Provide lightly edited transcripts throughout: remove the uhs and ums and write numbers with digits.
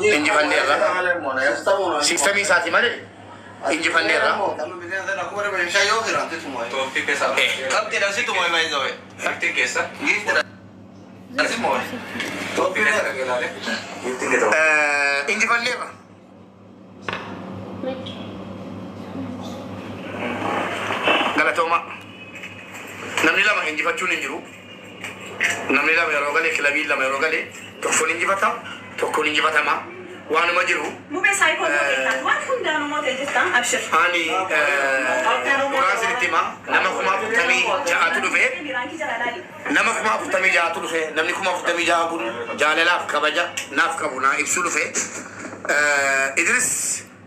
injifanneerra sistemii isaati malee injifanneerra injifanneerra galatooma namni lama injifachuun hin jiru. namni lama yeroo galee kilabii lama yeroo galee tokkoon injifata tokkoon injifatama waanuma jiru. waan hundaanuu mootii jettan abshir. Ani muraasni hima nama 46 dhufe nama 46 dhufe namni 46 kun jaalalaaf kabaja naaf qabu naa ibsu dhufe Idris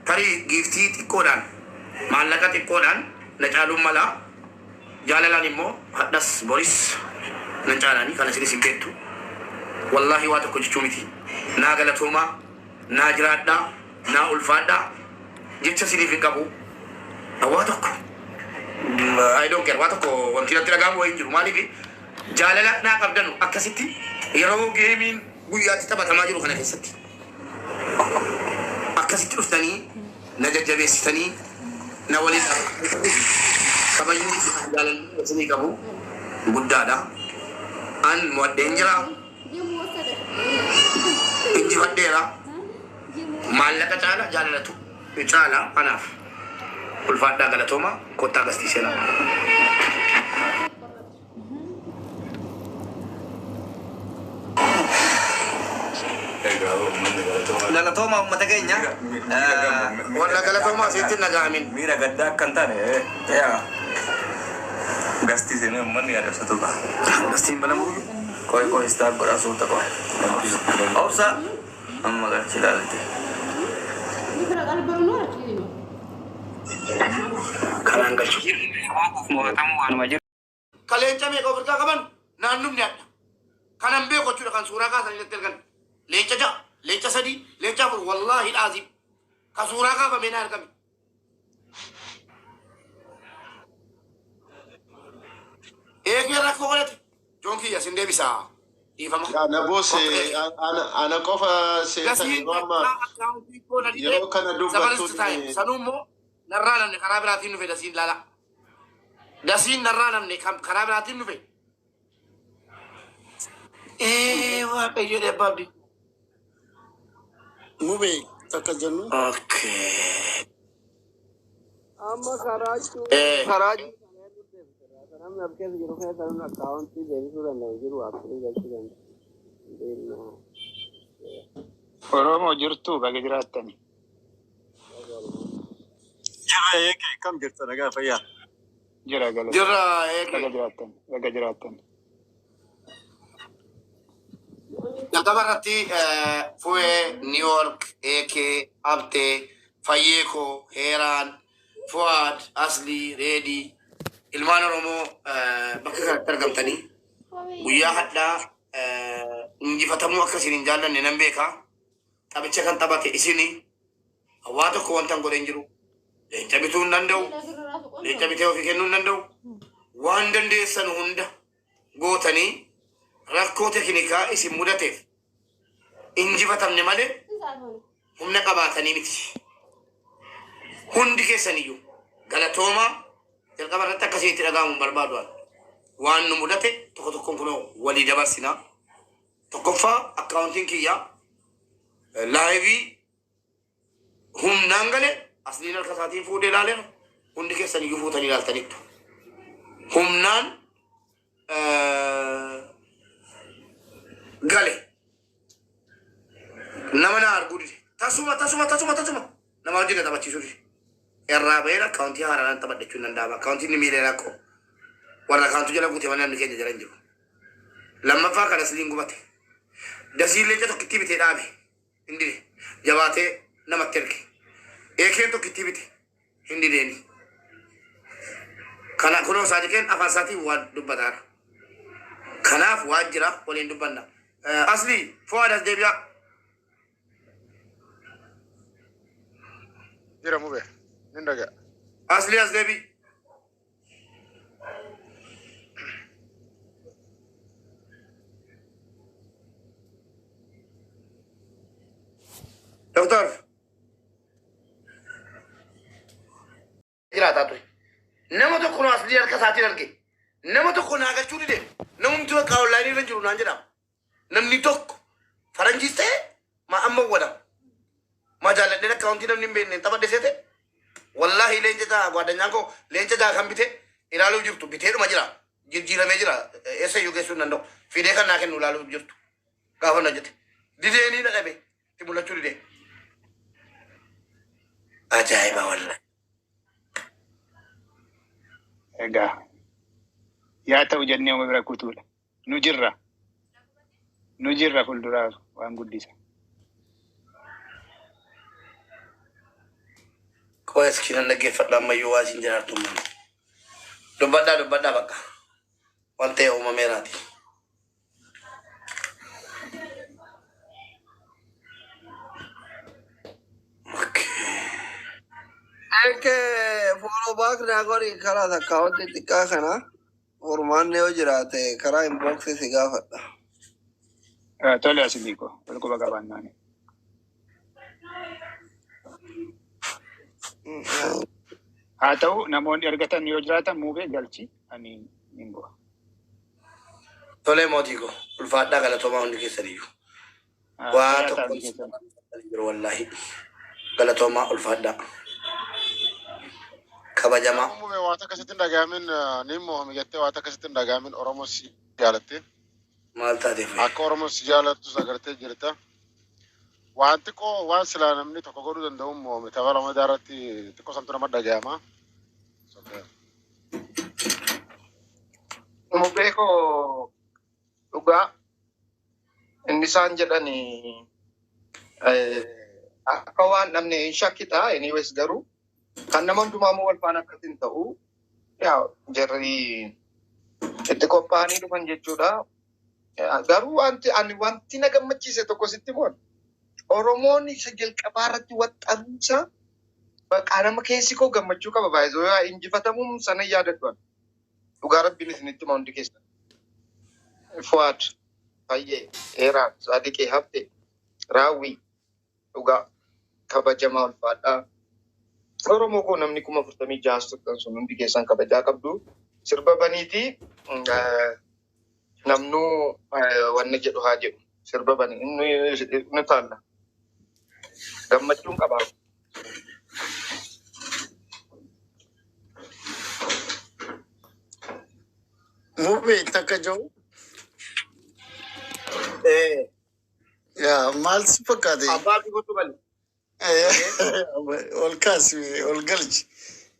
tarii giiftii xiqqoodhaan maallaqa xiqqoodhaan na caaluun mala jaalalaan immoo hadhas boris na caalanii kana sinis hin beektu wallahi waa tokko jechuu miti naa galatoomaa naa jiraadhaa naa ulfaadhaa jecha siniif hin qabu waa tokko I don't care waa tokko wanti natti dhagaamu wayin jiru maaliif jaalala naa qabdanu akkasitti yeroo geemiin guyyaatti taphatamaa jiru kana keessatti akkasitti dhuftanii na jajjabeessitanii na waliin kabajni jaalalli isinii qabu guddaadha. An muwaddeen jira injifadheera maallaqa caala jaalalatu caala anaaf ulfaadhaa galatooma kottaa gastiiseera. Galatoma ummata keenya walla galatoma asitti nagaamin miira gaddaa akkan taane gastii seenee ummanni yaadabsatu ta'a. Gastiin balamu koi istaa godhaa suuta koi obsa amma galchi ilaalite kanaan galchu mootamu waanuma jiru kaleenca meeqa ofirraa qaban naannumni adda kanan beeku jechuudha kan suuraa kaasan irratti argan leenca ja'a leenca sadii leenca afur wallaahi dhaazim ka suuraa kaafamee na argame eegee rakkoo godhate jonki yasin deebisaa dhiifama. Ana boose ana qofa seetan yeroo kana dubbattu sanuu immoo narraa namne karaa biraatiin dhufe dasiin laala dasiin narraa namne karaa biraatiin dhufe waaqayyo dheebbaabdi mube takka jennu. Okay. Amma karaaju namni abkeessa jiru keessa namni akkaawuntii deebisuu danda'u jiru akkasii galchuu danda'u. Oromoo jirtu baga jiraattani. jira eeke kam jirta nagaa fayyaa Jira galata. Jira baga jiraattan. jalqaba irratti fu'ee New York eekee abtee fayyeekoo heeraan fu'aad aslii reedii ilmaan Oromoo bakka kanatti argamtanii guyyaa hadhaa injifatamuu akka isin hin jaallanne nan beeka. Taphicha kan taphate isini waa tokko wantan godhe hin jiru. Leenca bituu hin danda'u. Leenca bitee ofii kennuu hin danda'u. Waan dandeessan hunda gootanii rakkoo teknikaa isin mudateef injifatamne malee humna qabaatanii miti. Hundi keessaniyyuu galatoomaa jalqaba irratti akkasitti dhaga'amuun barbaadu waan nu mudate tokko tokkoon kunoo walii dabarsinaa. Tokkoffaa akkaawuntiin kiyyaa laayivii humnaan gale asliin harka isaatiin fuudhee ilaaleera. Hundi keessaniyyuu fuutanii ilaaltanittu. Humnaan gale nama na arguu dide tasuma nama wajjin na taphachiisuu dide irraa baheen akkaawuntii haaraan taphadhachuun danda'ama. Akkaawuntiin ni miilee rakkoo warra akkaawuntii jala guutee mana namni keenya jala hin jiru. Lammaffaa kan asliin gubate dasiin leenca tokkittii bitee dhaabe hin dide jabaatee namatti erge eekeen tokkittii bite hin dideeni. Kana kunoo saadiqeen afaan isaatiin waan dubbataara. Kanaaf waan jira waliin dubbanna. Asli Fuad as deebi'a. Jira mube nin daga. Asli as deebi. دكتور جرا تاتوي نما تكون أصلي الكساتي لك نما تكون أقل شو دي نما تقول كاولاي رنجرو نانجرا نمني توك فرنجيسته ما أمو ولا ما جالس لنا كاونتي نمني بين تبى دسته والله لين جتا بعدين ناكو لين جتا كم بيته إلالو جرتو بيته ما جرا جيرا مجرا ऐसे युगे सुनने फिर देखा ना के नुलालू जरूर काहो ना जते दिदे नहीं ना कभी तिमुला चुरी दे अजाइब वाला Egaa yaa ta'u jennee uma bira kutuudha. Nu jirra fuulduraa waan guddisa. कोई स्किन लगे फटला मयूं वाजिन जरा तुम दुबड़ा बका वंते उमा मेरा थी एक फॉलो बैक नागोरी करा था काउंटी टिका खाना और मानने हो जराते करा इनबॉक्स से सिगा फटा Tole asii ko walko baga baannaan. Haa ta'u namoonni argatan yoo jiraatan muubee galchi ani hin bu'a. तोले मोदी को उल्फाड़ा गलत हो माउंड के सरियो वाह तो वल्लाही गलत हो मा उल्फाड़ा खबर जमा Muummee waan akka sitti dhagaamin ni mo'ame jettee waan akka sitti dhagaamin Oromoo si jaalatte. मालता दे Akka Oromoo si jaalattu sagartee jirta. Wanti koo waan silaa namni tokko godhuu danda'u mo'ame tapha lama daaratti xiqqoo santu nama dhagaama. Muummee koo dhugaa inni isaan jedhani akka waan namni hin shakkita anyways garuu kan nama hundumaa wal faana akkasin ta'u yaa jarri itti qophaa'anii dhufan jechuudha. Garuu wanti na gammachiise tokko sitti boon Oromoon isa jalqabaa irratti waxxansa bakka nama keessi koo gammachuu qaba baay'ee yoo injifatamuun sana yaadadhu dhugaa rabbiin isinitti ma hundi keessa. Fuad baay'ee dheeraa Saadiqee Habte Raawwii dhugaa kabajamaa ulfaadhaa. Oromoo koo namni 46 tuttan sun hundi keessan kabajaa qabdu. Sirba baniiti namnuu wanni jedhu haa jedhu sirba banii inni taalla. Gammachuun qabaa. Muummee takka jiru. Yaa maal si fakkaate? Abbaa fi gotu bali. Ol kaasi ol galchi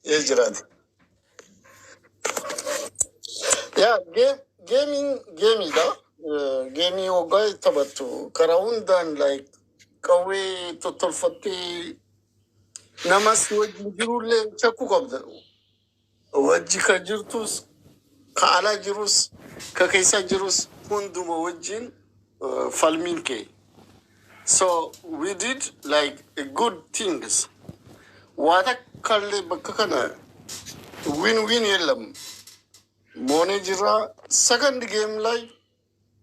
yoo jiraate. Yaa geemiidha. Geemii waggaa taphattu karaa hundaan like qawwee tottolfattee namas wajjin jirullee shakkuu qabda. Wajji kan jirtus ka alaa jirus ka keessa jirus hunduma wajjin falmiin kee. So we did like good things. Wata kalle bakka kana win yelam. Moone jira second game like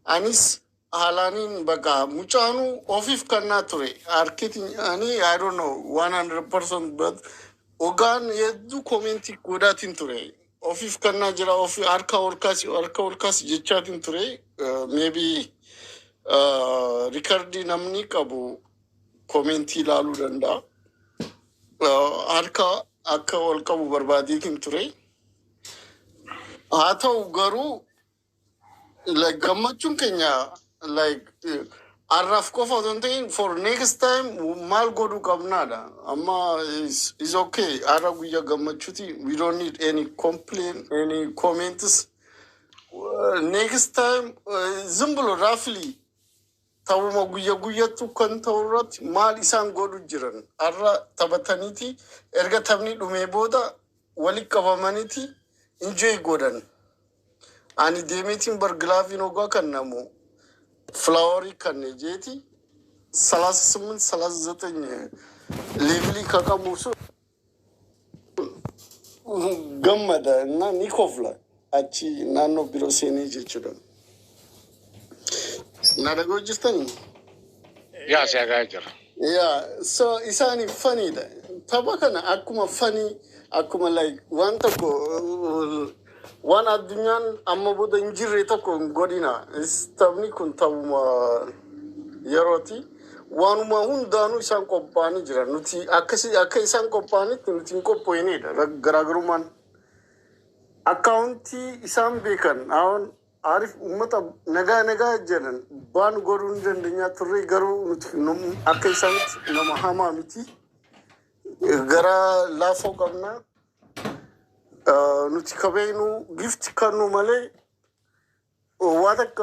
anis halanin baka muchaanu ofif kanna ture. Arkitin ani I don't know 100% but ogan yeddu commenti godatin ture. Ofif kanna jira ofif arka orkasi jechatin ture. Maybe Ricardi namni qabu commenti laalu danda'a. Harka akka wal qabu barbaadiitiin ture. Haa ta'u garuu like gammachuun keenya like arraaf qofa otoo hin ta'in for next time maal godhuu qabnaadha. Amma is okay. Har'a guyyaa gammachuuti. We don't need any complaint, any comments. Next time zimbalo roughly ta'uma guyyaattu kan ta'urratti maal isaan godhu jiran har'a taphataniiti erga taphni dhumee booda walitti qabamaniiti enjoy godhan. Ani deemeetiin bargilaafiin ogaa kan namu flaawarii kan jeeti 38-39 leevilii kaqabu sun gammada na ni kofla achi naannoo biroo seenee jechuudha. Na dhagoo jirtanii? Yaa si hagaa jira. Yeah, so isani funny da. Tabakana akuma funny, akuma like one tako one adunyan amma boda injire tako godina. Is tabni kun tabuma yeroti. One ma hundanu isan kompani jira. Nuti akasi isan kompani nuti ko ini da garagruman. Accounti isan bekan. Awan Arif ummata naga jalan ban gorun jandanya turre garu nuti num akisan nama hama miti gara lafo kamna nuti kabenu gift kanu male wadak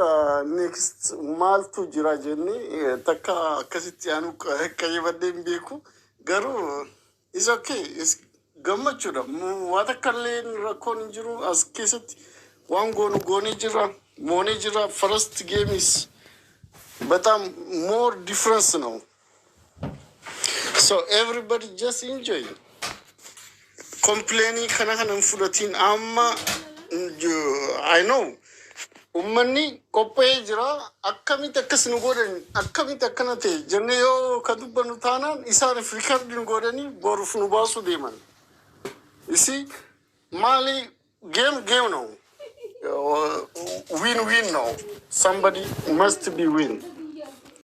next mal tu jira jenni taka kasiti anu kayibade mbeku garu is okay is gamachura wadak kalle rakon jiru as kesati One goni jira, moni jira. First game is, but I'm more difference now. So everybody just enjoy. Complaining kana fulatin amma I know. Umani kope jira akkami takkas nugoden akkami takkanate janneyo kadubanu tanan isare fikar din godani boruf nubasu deman. You see, Mali game no. Win now. Somebody must be win.